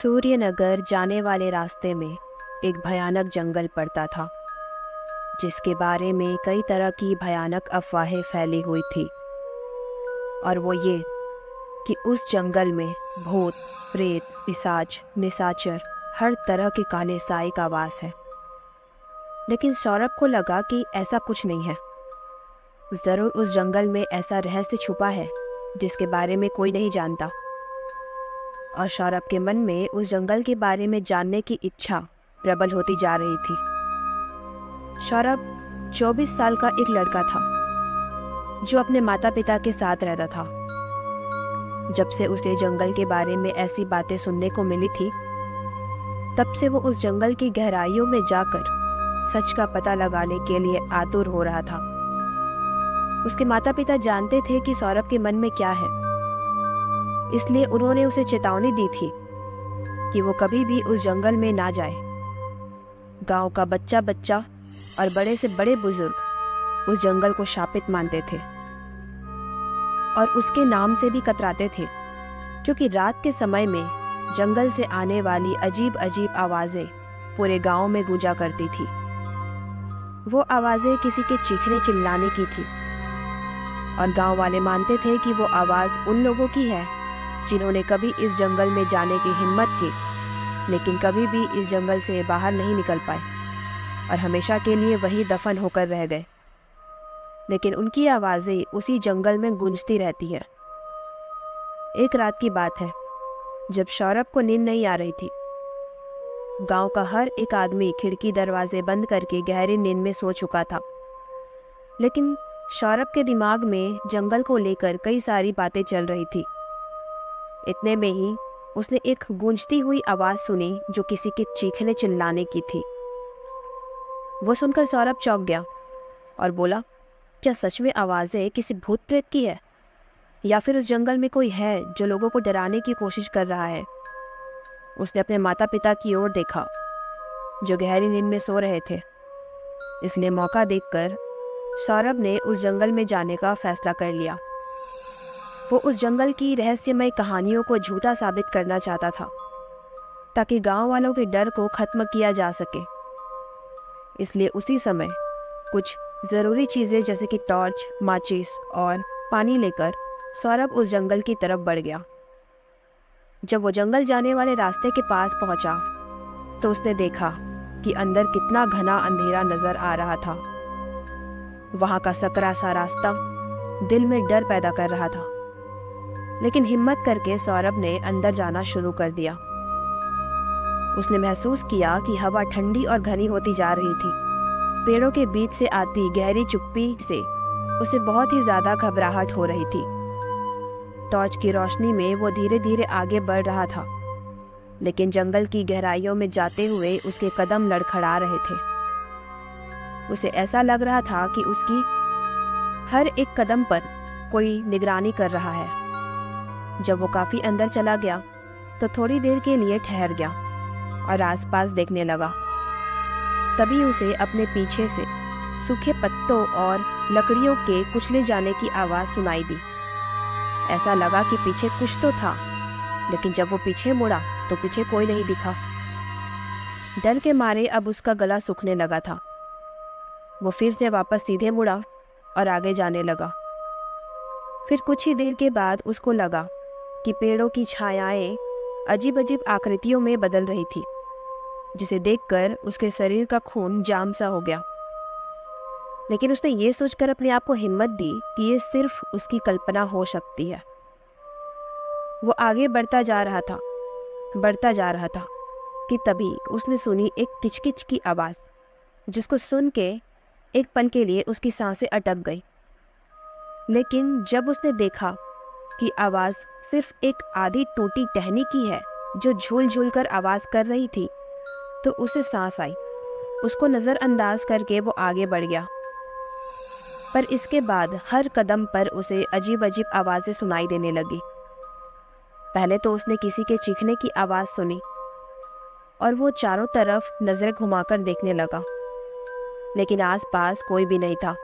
सूर्यनगर जाने वाले रास्ते में एक भयानक जंगल पड़ता था, जिसके बारे में कई तरह की भयानक अफवाहें फैली हुई थी। और वो ये कि उस जंगल में भूत, प्रेत, पिशाच, निशाचर, हर तरह के काले साए का वास है। लेकिन सौरभ को लगा कि ऐसा कुछ नहीं है। ज़रूर उस जंगल में ऐसा रहस्य छुपा है जिसके बारे में कोई नहीं जानता। और सौरभ के मन में उस जंगल के बारे में जानने की इच्छा प्रबल होती जा रही थी। सौरभ 24 साल का एक लड़का था जो अपने माता पिता के साथ रहता था। जब से उसे जंगल के बारे में ऐसी बातें सुनने को मिली थी, तब से वो उस जंगल की गहराइयों में जाकर सच का पता लगाने के लिए आतुर हो रहा था। उसके माता पिता जानते थे कि सौरभ के मन में क्या है, इसलिए उन्होंने उसे चेतावनी दी थी कि वो कभी भी उस जंगल में ना जाए। गांव का बच्चा बच्चा और बड़े से बड़े बुजुर्ग उस जंगल को शापित मानते थे और उसके नाम से भी कतराते थे, क्योंकि रात के समय में जंगल से आने वाली अजीब अजीब आवाजें पूरे गांव में गूंजा करती थी। वो आवाजें किसी के चीखने चिल्लाने की थी और गांव वाले मानते थे कि वो आवाज उन लोगों की है जिन्होंने कभी इस जंगल में जाने की हिम्मत की, लेकिन कभी भी इस जंगल से बाहर नहीं निकल पाए और हमेशा के लिए वहीं दफन होकर रह गए। लेकिन उनकी आवाज़ें उसी जंगल में गूंजती रहती है। एक रात की बात है, जब सौरभ को नींद नहीं आ रही थी। गांव का हर एक आदमी खिड़की दरवाजे बंद करके गहरी नींद में सो चुका था, लेकिन सौरभ के दिमाग में जंगल को लेकर कई सारी बातें चल रही थी। इतने में ही उसने एक गूंजती हुई आवाज़ सुनी जो किसी के चीखने चिल्लाने की थी। वो सुनकर सौरभ चौंक गया और बोला, क्या सच में आवाज़ें किसी भूत प्रेत की है, या फिर उस जंगल में कोई है जो लोगों को डराने की कोशिश कर रहा है। उसने अपने माता पिता की ओर देखा जो गहरी नींद में सो रहे थे, इसलिए मौका देखकर सौरभ ने उस जंगल में जाने का फैसला कर लिया। वो उस जंगल की रहस्यमय कहानियों को झूठा साबित करना चाहता था, ताकि गांव वालों के डर को खत्म किया जा सके। इसलिए उसी समय कुछ ज़रूरी चीज़ें जैसे कि टॉर्च, माचिस और पानी लेकर सौरभ उस जंगल की तरफ बढ़ गया। जब वो जंगल जाने वाले रास्ते के पास पहुंचा, तो उसने देखा कि अंदर कितना घना अंधेरा नजर आ रहा था। वहां का सकरा सा रास्ता दिल में डर पैदा कर रहा था, लेकिन हिम्मत करके सौरभ ने अंदर जाना शुरू कर दिया। उसने महसूस किया कि हवा ठंडी और घनी होती जा रही थी। पेड़ों के बीच से आती गहरी चुप्पी से उसे बहुत ही ज्यादा घबराहट हो रही थी। टॉर्च की रोशनी में वो धीरे धीरे आगे बढ़ रहा था, लेकिन जंगल की गहराइयों में जाते हुए उसके कदम लड़खड़ा रहे थे। उसे ऐसा लग रहा था कि उसकी हर एक कदम पर कोई निगरानी कर रहा है। जब वो काफी अंदर चला गया, तो थोड़ी देर के लिए ठहर गया और आसपास देखने लगा। तभी उसे अपने पीछे से सूखे पत्तों और लकड़ियों के कुचले जाने की आवाज सुनाई दी। ऐसा लगा कि पीछे कुछ तो था, लेकिन जब वो पीछे मुड़ा तो पीछे कोई नहीं दिखा। डर के मारे अब उसका गला सूखने लगा था। वो फिर से वापस सीधे मुड़ा और आगे जाने लगा। फिर कुछ ही देर के बाद उसको लगा कि पेड़ों की छायाएं अजीब अजीब आकृतियों में बदल रही थी, जिसे देखकर उसके शरीर का खून जाम सा हो गया। लेकिन उसने ये सोचकर अपने आप को हिम्मत दी कि ये सिर्फ उसकी कल्पना हो सकती है। वो आगे बढ़ता जा रहा था कि तभी उसने सुनी एक किचकिच की आवाज़, जिसको सुन के एक पल के लिए उसकी सांसें अटक गई। लेकिन जब उसने देखा कि आवाज़ सिर्फ एक आधी टूटी टहनी की है जो झूल झूल कर आवाज़ कर रही थी, तो उसे सांस आई। उसको नज़रअंदाज करके वो आगे बढ़ गया, पर इसके बाद हर कदम पर उसे अजीब अजीब आवाज़ें सुनाई देने लगी। पहले तो उसने किसी के चीखने की आवाज़ सुनी और वो चारों तरफ नज़रें घुमाकर देखने लगा, लेकिन आसपास कोई भी नहीं था।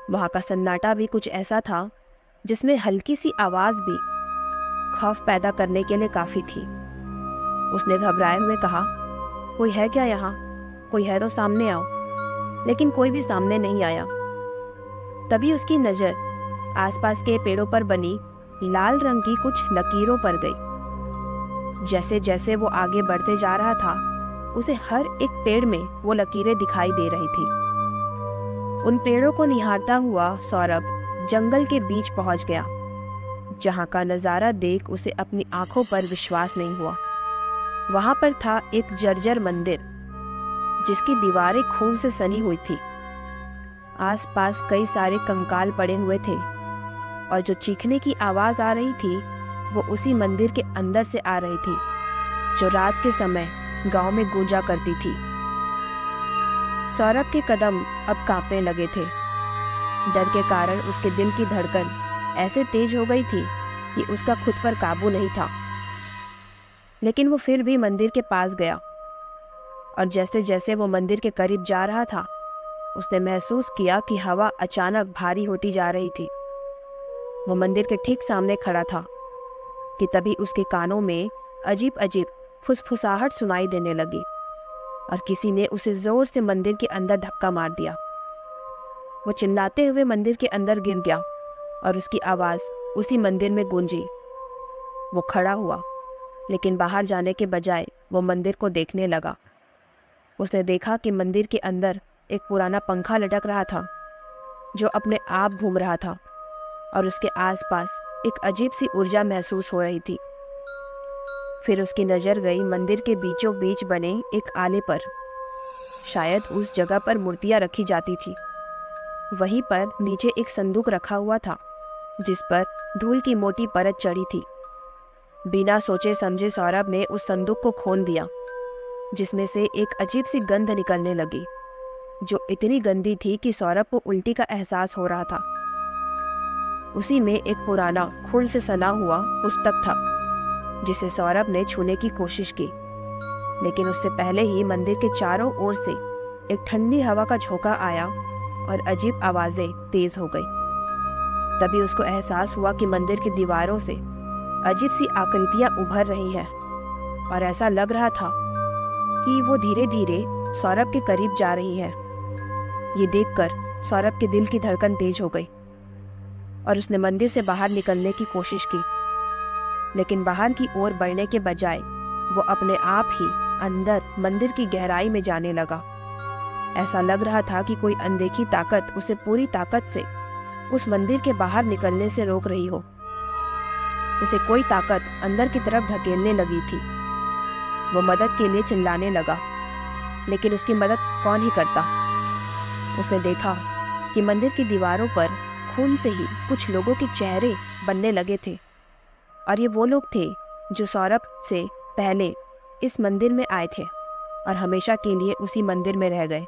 वहाँ का सन्नाटा भी कुछ ऐसा था जिसमें हल्की सी आवाज़ भी खौफ पैदा करने के लिए काफ़ी थी। उसने घबराए हुए कहा, कोई है क्या यहाँ? कोई है तो सामने आओ। लेकिन कोई भी सामने नहीं आया। तभी उसकी नज़र आसपास के पेड़ों पर बनी लाल रंग की कुछ लकीरों पर गई। जैसे जैसे वो आगे बढ़ते जा रहा था, उसे हर एक पेड़ में वो लकीरें दिखाई दे रही थी। उन पेड़ों को निहारता हुआ सौरभ जंगल के बीच पहुंच गया, जहां का नज़ारा देख उसे अपनी आंखों पर विश्वास नहीं हुआ। वहां पर था एक जर्जर मंदिर, जिसकी दीवारें खून से सनी हुई थी। आसपास कई सारे कंकाल पड़े हुए थे, और जो चीखने की आवाज़ आ रही थी वो उसी मंदिर के अंदर से आ रही थी, जो रात के समय गांव में गूंजा करती थी। सौरभ के कदम अब कांपने लगे थे। डर के कारण उसके दिल की धड़कन ऐसे तेज हो गई थी कि उसका खुद पर काबू नहीं था। लेकिन वो फिर भी मंदिर के पास गया, और जैसे जैसे वो मंदिर के करीब जा रहा था, उसने महसूस किया कि हवा अचानक भारी होती जा रही थी। वो मंदिर के ठीक सामने खड़ा था कि तभी उसके कानों में अजीब अजीब फुसफुसाहट सुनाई देने लगी, और किसी ने उसे जोर से मंदिर के अंदर धक्का मार दिया। वो चिल्लाते हुए मंदिर के अंदर गिर गया, और उसकी आवाज़ उसी मंदिर में गूंजी। वो खड़ा हुआ, लेकिन बाहर जाने के बजाय वो मंदिर को देखने लगा। उसने देखा कि मंदिर के अंदर एक पुराना पंखा लटक रहा था, जो अपने आप घूम रहा था, और उसके आसपास एक अजीब सी ऊर्जा महसूस हो रही थी। फिर उसकी नज़र गई मंदिर के बीचों बीच बने एक आले पर। शायद उस जगह पर मूर्तियां रखी जाती थी। वहीं पर नीचे एक संदूक रखा हुआ था, जिस पर धूल की मोटी परत चढ़ी थी। बिना सोचे समझे सौरभ ने उस संदूक को खोल दिया, जिसमें से एक अजीब सी गंध निकलने लगी, जो इतनी गंदी थी कि सौरभ को उल्टी का एहसास हो रहा था। उसी में एक पुराना खून से सना हुआ पुस्तक था, जिसे सौरभ ने छूने की कोशिश की, लेकिन उससे पहले ही मंदिर के चारों ओर से एक ठंडी हवा का झोंका आया और अजीब आवाजें तेज हो गई। तभी उसको एहसास हुआ कि मंदिर की दीवारों से अजीब सी आकृतियां उभर रही हैं, और ऐसा लग रहा था कि वो धीरे धीरे सौरभ के करीब जा रही है। ये देखकर सौरभ के दिल की धड़कन तेज हो गई, और उसने मंदिर से बाहर निकलने की कोशिश की, लेकिन बाहर की ओर बढ़ने के बजाय वो अपने आप ही अंदर मंदिर की गहराई में जाने लगा। ऐसा लग रहा था कि कोई अनदेखी ताकत उसे पूरी ताकत से उस मंदिर के बाहर निकलने से रोक रही हो। उसे कोई ताकत अंदर की तरफ ढकेलने लगी थी। वो मदद के लिए चिल्लाने लगा, लेकिन उसकी मदद कौन ही करता। उसने देखा कि मंदिर की दीवारों पर खून से ही कुछ लोगों के चेहरे बनने लगे थे, और ये वो लोग थे जो सौरभ से पहले इस मंदिर में आए थे और हमेशा के लिए उसी मंदिर में रह गए।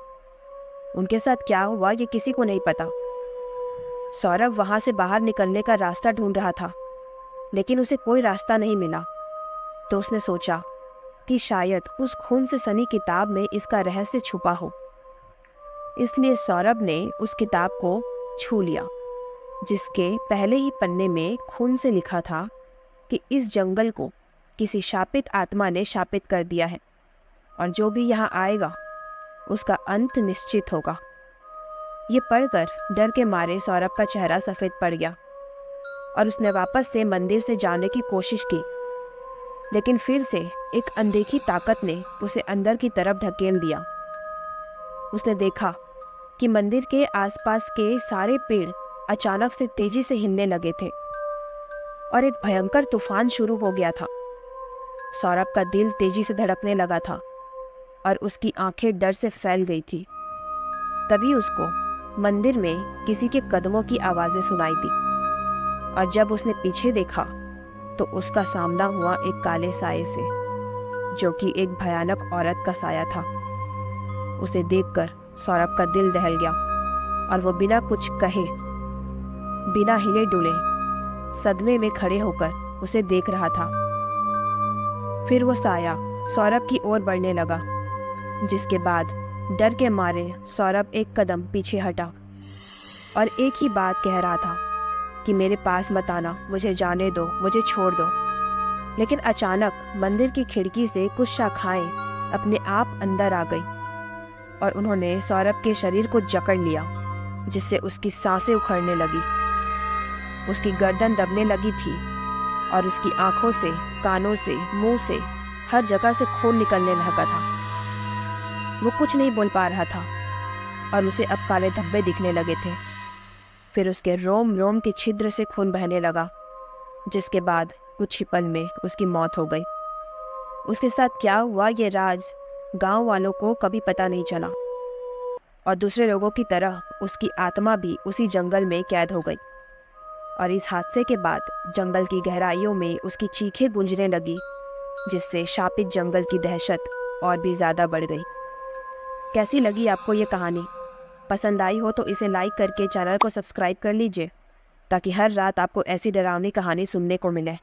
उनके साथ क्या हुआ ये किसी को नहीं पता। सौरभ वहां से बाहर निकलने का रास्ता ढूंढ रहा था, लेकिन उसे कोई रास्ता नहीं मिला। तो उसने सोचा कि शायद उस खून से सनी किताब में इसका रहस्य छुपा हो। इसलिए सौरभ ने उस किताब को छू लिया, जिसके पहले ही पन्ने में खून से लिखा था कि इस जंगल को किसी शापित आत्मा ने शापित कर दिया है, और जो भी यहाँ आएगा उसका अंत निश्चित होगा। ये पढ़कर डर के मारे सौरभ का चेहरा सफ़ेद पड़ गया, और उसने वापस से मंदिर से जाने की कोशिश की, लेकिन फिर से एक अनदेखी ताकत ने उसे अंदर की तरफ ढकेल दिया। उसने देखा कि मंदिर के आसपास के सारे पेड़ अचानक से तेजी से हिलने लगे थे, और एक भयंकर तूफान शुरू हो गया था। सौरभ का दिल तेजी से धड़कने लगा था, और उसकी आंखें डर से फैल गई थी। तभी उसको मंदिर में किसी के कदमों की आवाज़ें सुनाई दी, और जब उसने पीछे देखा तो उसका सामना हुआ एक काले साये से, जो कि एक भयानक औरत का साया था। उसे देखकर सौरभ का दिल दहल गया, और वो बिना कुछ कहे, बिना हिले डुले, सदमे में खड़े होकर उसे देख रहा था। फिर वो साया सौरभ की ओर बढ़ने लगा, जिसके बाद डर के मारे सौरभ एक कदम पीछे हटा और एक ही बात कह रहा था कि मेरे पास मत आना, मुझे जाने दो, मुझे छोड़ दो। लेकिन अचानक मंदिर की खिड़की से कुछ शाखाएं अपने आप अंदर आ गई और उन्होंने सौरभ के शरीर को जकड़ लिया, जिससे उसकी सांसें उखड़ने लगी। उसकी गर्दन दबने लगी थी और उसकी आंखों से, कानों से, मुंह से, हर जगह से खून निकलने लगा था। वो कुछ नहीं बोल पा रहा था और उसे अब काले धब्बे दिखने लगे थे। फिर उसके रोम रोम के छिद्र से खून बहने लगा, जिसके बाद कुछ ही पल में उसकी मौत हो गई। उसके साथ क्या हुआ ये राज गांव वालों को कभी पता नहीं चला और दूसरे लोगों की तरह उसकी आत्मा भी उसी जंगल में कैद हो गई। और इस हादसे के बाद जंगल की गहराइयों में उसकी चीखें गूंजने लगी, जिससे शापित जंगल की दहशत और भी ज़्यादा बढ़ गई। कैसी लगी आपको ये कहानी? पसंद आई हो तो इसे लाइक करके चैनल को सब्सक्राइब कर लीजिए, ताकि हर रात आपको ऐसी डरावनी कहानी सुनने को मिले।